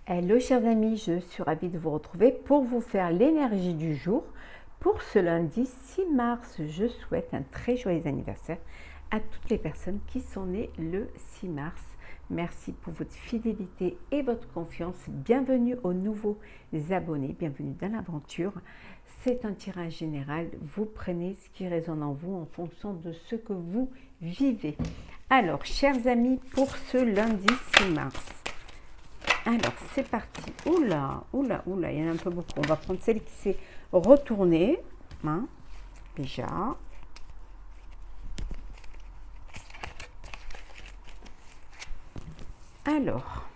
Hello chers amis, je suis ravie de vous retrouver pour vous faire l'énergie du jour. Pour ce lundi 6 mars, je souhaite un très joyeux anniversaire à toutes les personnes qui sont nées le 6 mars. Merci pour votre fidélité et votre confiance. Bienvenue aux nouveaux abonnés, bienvenue dans l'aventure. C'est un tirage général, vous prenez ce qui résonne en vous en fonction de ce que vous vivez. Alors, chers amis, pour ce lundi 6 mars, alors, c'est parti. Oula, oula, oula, il y en a un peu beaucoup. On va prendre celle qui s'est retournée. Hein, déjà. Alors,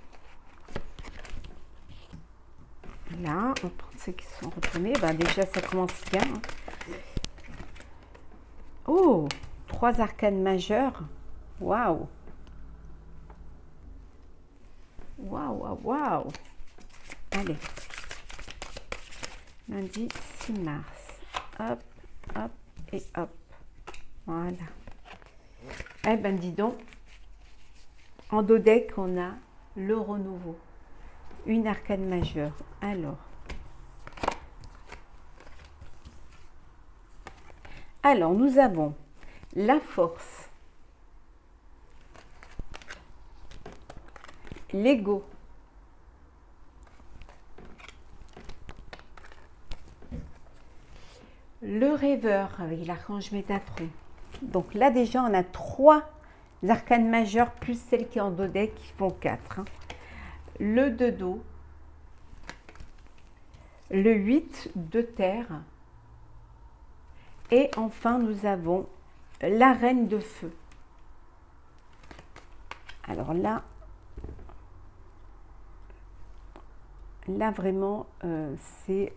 là, on prend celles qui sont retournées. Ben, déjà, ça commence bien. Oh, 3 arcanes majeures. Waouh. Waouh, waouh, waouh. Allez. Lundi 6 mars. Hop, hop et hop. Voilà. Eh ben, dis donc. En dos deck, on a le renouveau. Une arcane majeure. Alors, nous avons la force, l'ego, le rêveur avec l'archange Métatron. Donc là déjà on a 3 arcanes majeures plus celle qui est en dos deck qui font 4. Le 2 d'eau, le 8 de terre et enfin nous avons la reine de feu. Alors là vraiment c'est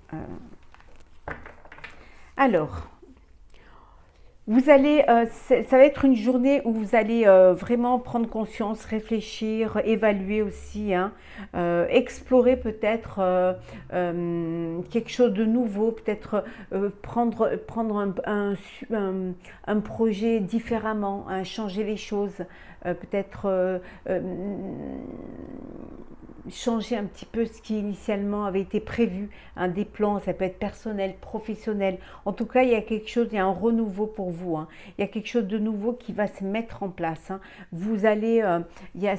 alors vous allez, ça va être une journée où vous allez vraiment prendre conscience, réfléchir, évaluer aussi, hein, explorer peut-être quelque chose de nouveau, peut-être prendre un projet différemment, hein, changer les choses, peut-être changer un petit peu ce qui initialement avait été prévu, hein, des plans, ça peut être personnel, professionnel. En tout cas, il y a quelque chose, il y a un renouveau pour vous. Hein. Il y a quelque chose de nouveau qui va se mettre en place. Hein. Vous allez, il y a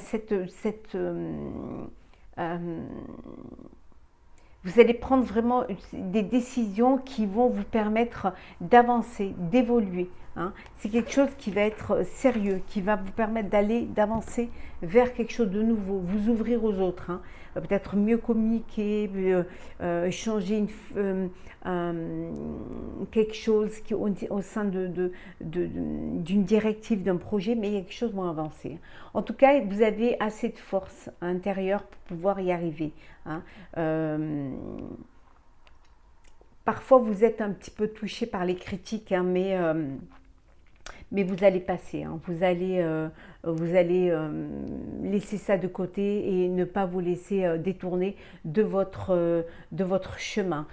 vous allez prendre vraiment des décisions qui vont vous permettre d'avancer, d'évoluer. Hein. C'est quelque chose qui va être sérieux, qui va vous permettre d'avancer vers quelque chose de nouveau, vous ouvrir aux autres. Hein. Peut-être mieux communiquer, changer quelque chose qui, au sein d'une directive, d'un projet, mais il y a quelque chose de moins avancé. En tout cas, vous avez assez de force intérieure pour pouvoir y arriver. Hein. Parfois, vous êtes un petit peu touché par les critiques, hein, mais vous allez passer, hein, vous allez laisser ça de côté et ne pas vous laisser détourner de votre chemin.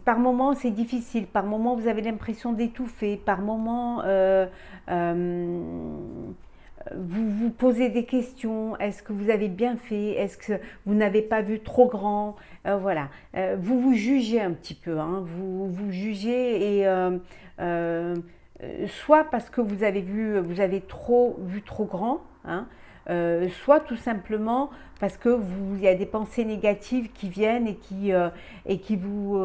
Par moments, c'est difficile, par moments, vous avez l'impression d'étouffer, par moments, vous vous posez des questions. Est-ce que vous avez bien fait? Est-ce que vous n'avez pas vu trop grand? Voilà. Vous vous jugez un petit peu. Hein. Vous jugez et soit parce que vous avez vu trop grand. Hein, soit tout simplement parce que il y a des pensées négatives qui viennent et qui vous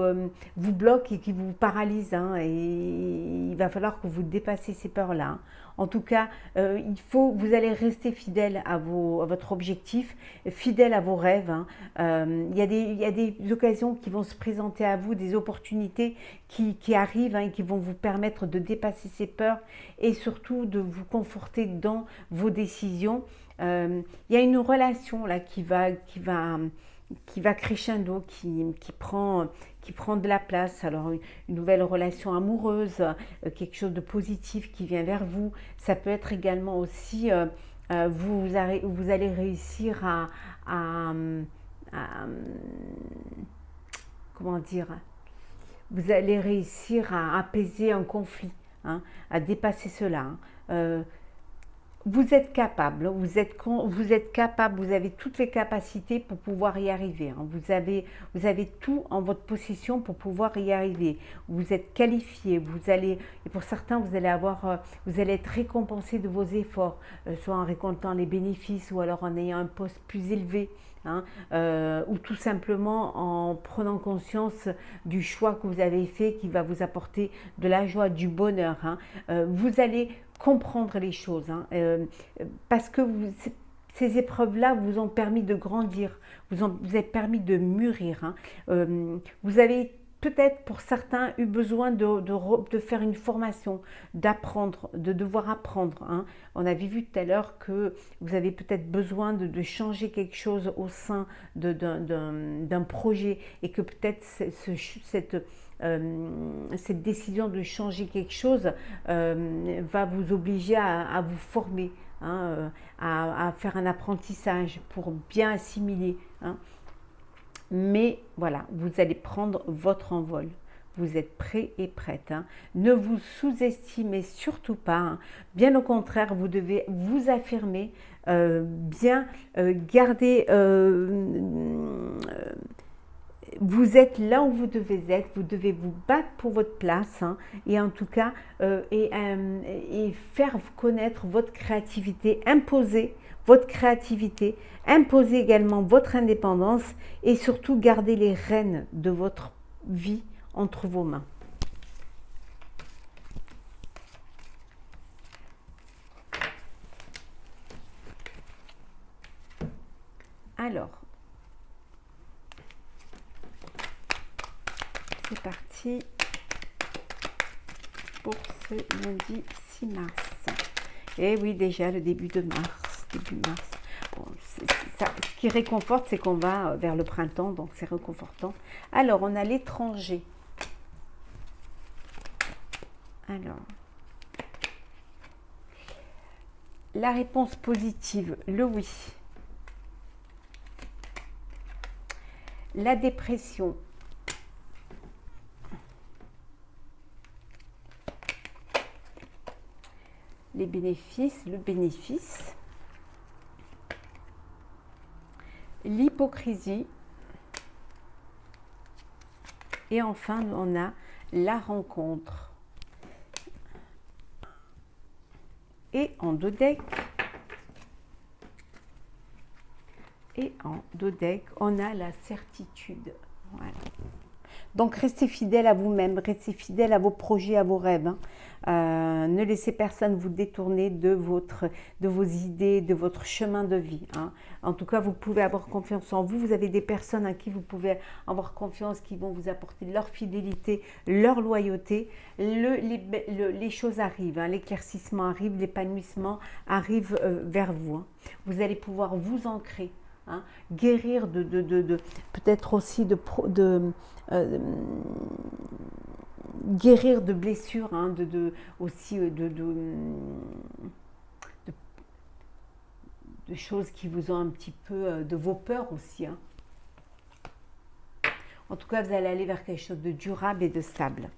bloquent et qui vous paralysent. Hein, et il va falloir que vous dépassiez ces peurs-là. Hein. En tout cas, vous allez rester fidèle à votre objectif, fidèle à vos rêves. Hein. Il y a des occasions qui vont se présenter à vous, des opportunités qui arrivent, hein, et qui vont vous permettre de dépasser ces peurs et surtout de vous conforter dans vos décisions. Il y a une relation là qui va crescendo, qui prend de la place. Alors une nouvelle relation amoureuse, quelque chose de positif qui vient vers vous. Ça peut être également aussi, vous allez réussir comment dire, vous allez réussir à apaiser un conflit, hein, à dépasser cela. Hein. vous êtes capable, vous êtes capable, vous avez toutes les capacités pour pouvoir y arriver. Hein. Vous avez tout en votre possession pour pouvoir y arriver. Vous êtes qualifié, et pour certains, vous allez être récompensé de vos efforts, soit en récoltant les bénéfices ou alors en ayant un poste plus élevé. Hein, ou tout simplement en prenant conscience du choix que vous avez fait qui va vous apporter de la joie, du bonheur. Hein. Vous allez comprendre les choses hein, parce que ces épreuves-là vous ont permis de grandir, vous avez permis de mûrir. Hein. Vous avez peut-être pour certains eu besoin de faire une formation, d'apprendre, de devoir apprendre. Hein. On avait vu tout à l'heure que vous avez peut-être besoin de changer quelque chose au sein d'un projet et que peut-être cette décision de changer quelque chose va vous obliger à vous former, hein, à faire un apprentissage pour bien assimiler. Hein. Mais voilà, vous allez prendre votre envol. Vous êtes prêt et prête. Hein. Ne vous sous-estimez surtout pas. Hein. Bien au contraire, vous devez vous affirmer, bien garder... vous êtes là où vous devez être, vous devez vous battre pour votre place hein, et en tout cas et faire connaître votre créativité, imposer votre créativité, imposer également votre indépendance et surtout garder les rênes de votre vie entre vos mains. Alors, c'est parti pour ce lundi 6 mars. Et oui, déjà le début de mars. Bon, ce qui réconforte, c'est qu'on va vers le printemps, donc c'est réconfortant. Alors, on a l'étranger. Alors, la réponse positive, le oui. La dépression. Les bénéfices, le bénéfice. L'hypocrisie. Et enfin, on a la rencontre. Et en dos deck, on a la certitude. Voilà. Donc, restez fidèle à vous-même, restez fidèle à vos projets, à vos rêves. Hein. Ne laissez personne vous détourner de vos idées, de votre chemin de vie. Hein. En tout cas, vous pouvez avoir confiance en vous. Vous avez des personnes à qui vous pouvez avoir confiance, qui vont vous apporter leur fidélité, leur loyauté. Les choses arrivent, hein. L'éclaircissement arrive, l'épanouissement arrive vers vous. Hein. Vous allez pouvoir vous ancrer. Hein, guérir peut-être aussi guérir de blessures, hein, aussi de choses qui vous ont un petit peu, de vos peurs aussi. Hein. En tout cas, vous allez aller vers quelque chose de durable et de stable.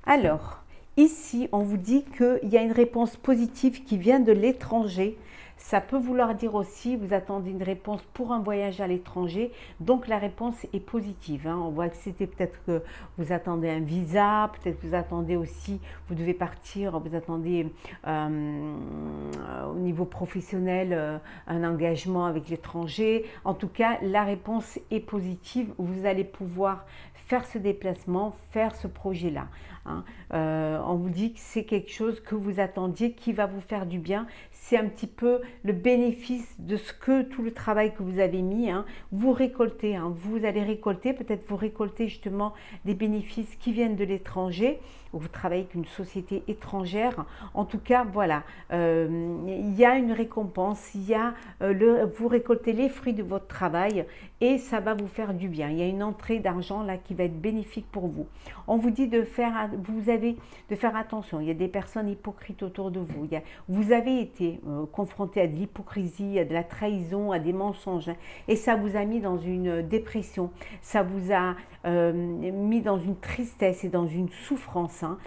Alors, ici, on vous dit qu'il y a une réponse positive qui vient de l'étranger. Ça peut vouloir dire aussi, vous attendez une réponse pour un voyage à l'étranger, donc la réponse est positive. Hein. On voit que c'était peut-être que vous attendez un visa, peut-être que vous attendez aussi, vous devez partir, vous attendez au niveau professionnel un engagement avec l'étranger. En tout cas, la réponse est positive, vous allez pouvoir faire ce déplacement, faire ce projet-là. Hein. On vous dit que c'est quelque chose que vous attendiez, qui va vous faire du bien. C'est un petit peu le bénéfice de tout le travail que vous avez mis. Hein. Vous récoltez, hein. Vous allez récolter, peut-être vous récoltez justement des bénéfices qui viennent de l'étranger, ou vous travaillez avec une société étrangère. En tout cas, voilà, il y a une récompense, vous récoltez les fruits de votre travail et ça va vous faire du bien. Il y a une entrée d'argent là qui va être bénéfique pour vous. On vous dit de faire attention. Il y a des personnes hypocrites autour de vous. Vous avez été confronté à de l'hypocrisie, à de la trahison, à des mensonges. Hein. Et ça vous a mis dans une dépression, ça vous a mis dans une tristesse et dans une souffrance. Hein.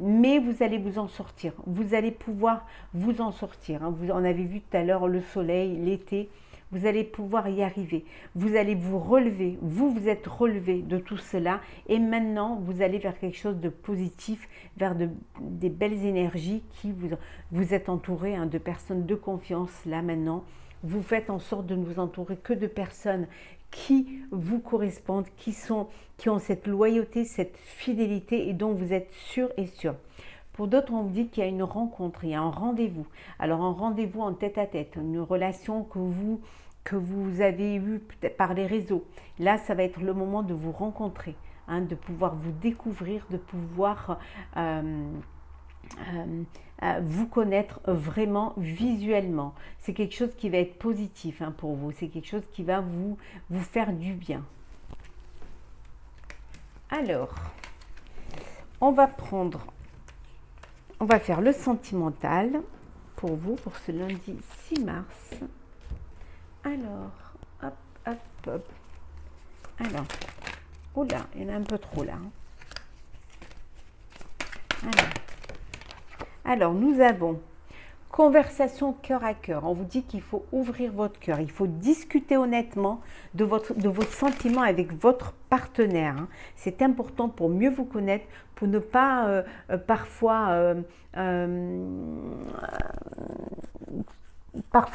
Mais vous allez vous en sortir. Vous allez pouvoir vous en sortir. Hein. Vous en avez vu tout à l'heure le soleil, l'été. Vous allez pouvoir y arriver. Vous allez vous relever. Vous êtes relevé de tout cela. Et maintenant, vous allez vers quelque chose de positif, vers des belles énergies qui vous êtes entouré hein, de personnes de confiance. Là, maintenant, vous faites en sorte de ne vous entourer que de personnes qui vous correspondent, qui ont cette loyauté, cette fidélité et dont vous êtes sûr et sûr. Pour d'autres, on vous dit qu'il y a une rencontre, il y a un rendez-vous. Alors un rendez-vous en tête-à-tête, une relation que vous avez eue peut-être par les réseaux. Là, ça va être le moment de vous rencontrer, hein, de pouvoir vous découvrir, de pouvoir vous connaître vraiment visuellement. C'est quelque chose qui va être positif hein, pour vous. C'est quelque chose qui va vous faire du bien. Alors, on va faire le sentimental pour vous, pour ce lundi 6 mars. Alors, hop, hop, hop. Alors, oula, il y en a un peu trop là. Alors, nous avons conversation cœur à cœur. On vous dit qu'il faut ouvrir votre cœur. Il faut discuter honnêtement de vos sentiments avec votre partenaire. Hein. C'est important pour mieux vous connaître, pour ne pas parfois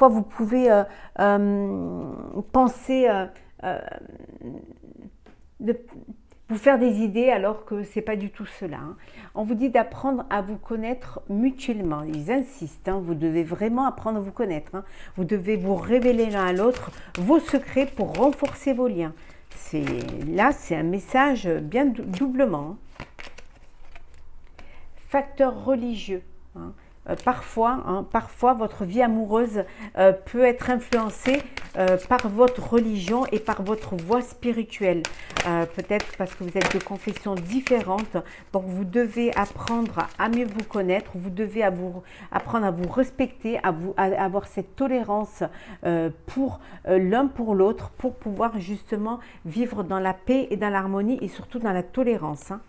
vous pouvez penser de vous faire des idées alors que ce n'est pas du tout cela. Hein. On vous dit d'apprendre à vous connaître mutuellement. Ils insistent, hein, vous devez vraiment apprendre à vous connaître. Hein. Vous devez vous révéler l'un à l'autre vos secrets pour renforcer vos liens. Là, c'est un message bien doublement. Hein. Facteur religieux. Hein. Parfois, votre vie amoureuse peut être influencée par votre religion et par votre voie spirituelle. Peut-être parce que vous êtes de confessions différentes. Donc, vous devez apprendre à mieux vous connaître. Vous devez apprendre à vous respecter, à avoir cette tolérance pour l'un pour l'autre, pour pouvoir justement vivre dans la paix et dans l'harmonie et surtout dans la tolérance. Hein.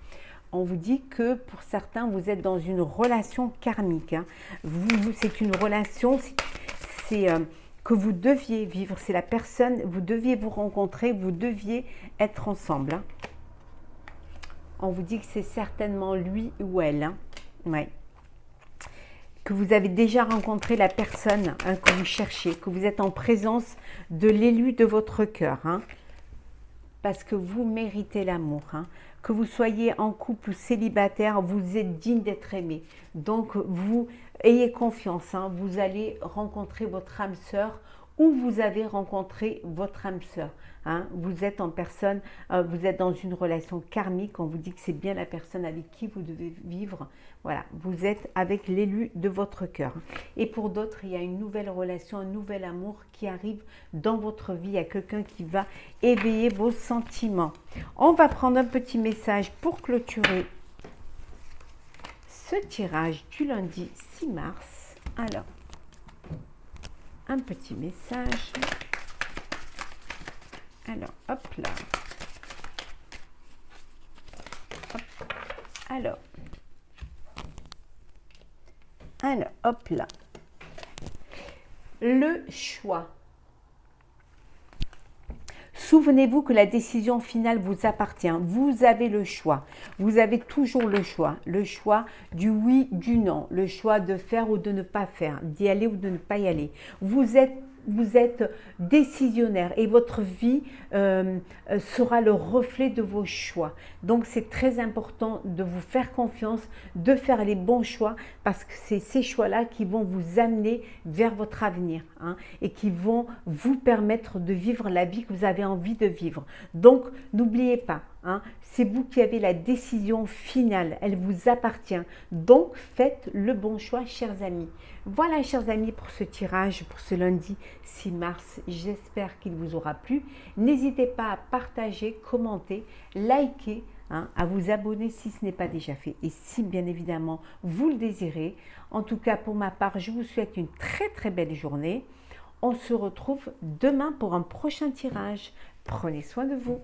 On vous dit que pour certains, vous êtes dans une relation karmique. Hein. C'est une relation que vous deviez vivre. C'est la personne, vous deviez vous rencontrer, vous deviez être ensemble. Hein. On vous dit que c'est certainement lui ou elle. Hein. Ouais. Que vous avez déjà rencontré la personne hein, que vous cherchez, que vous êtes en présence de l'élu de votre cœur. Hein. Parce que vous méritez l'amour. Hein. Que vous soyez en couple ou célibataire, vous êtes digne d'être aimé. Donc, vous ayez confiance. Hein, vous allez rencontrer votre âme sœur ou vous avez rencontré votre âme sœur. Hein, vous êtes en personne, vous êtes dans une relation karmique. On vous dit que c'est bien la personne avec qui vous devez vivre. Voilà, vous êtes avec l'élu de votre cœur. Et pour d'autres, il y a une nouvelle relation, un nouvel amour qui arrive dans votre vie. Il y a quelqu'un qui va éveiller vos sentiments. On va prendre un petit message pour clôturer ce tirage du lundi 6 mars. Alors, un petit message. Alors, hop là. Hop. Alors, hop là. Le choix. Souvenez-vous que la décision finale vous appartient. Vous avez le choix. Vous avez toujours le choix. Le choix du oui, du non. Le choix de faire ou de ne pas faire. D'y aller ou de ne pas y aller. Vous êtes décisionnaire et votre vie sera le reflet de vos choix. Donc, c'est très important de vous faire confiance, de faire les bons choix parce que c'est ces choix-là qui vont vous amener vers votre avenir hein, et qui vont vous permettre de vivre la vie que vous avez envie de vivre. Donc, n'oubliez pas, hein, c'est vous qui avez la décision finale, elle vous appartient. Donc, faites le bon choix, chers amis. Voilà, chers amis, pour ce tirage, pour ce lundi 6 mars. J'espère qu'il vous aura plu. N'hésitez pas à partager, commenter, liker hein, à vous abonner si ce n'est pas déjà fait et si bien évidemment vous le désirez. En tout cas, pour ma part, je vous souhaite une très très belle journée. On se retrouve demain pour un prochain tirage. Prenez soin de vous.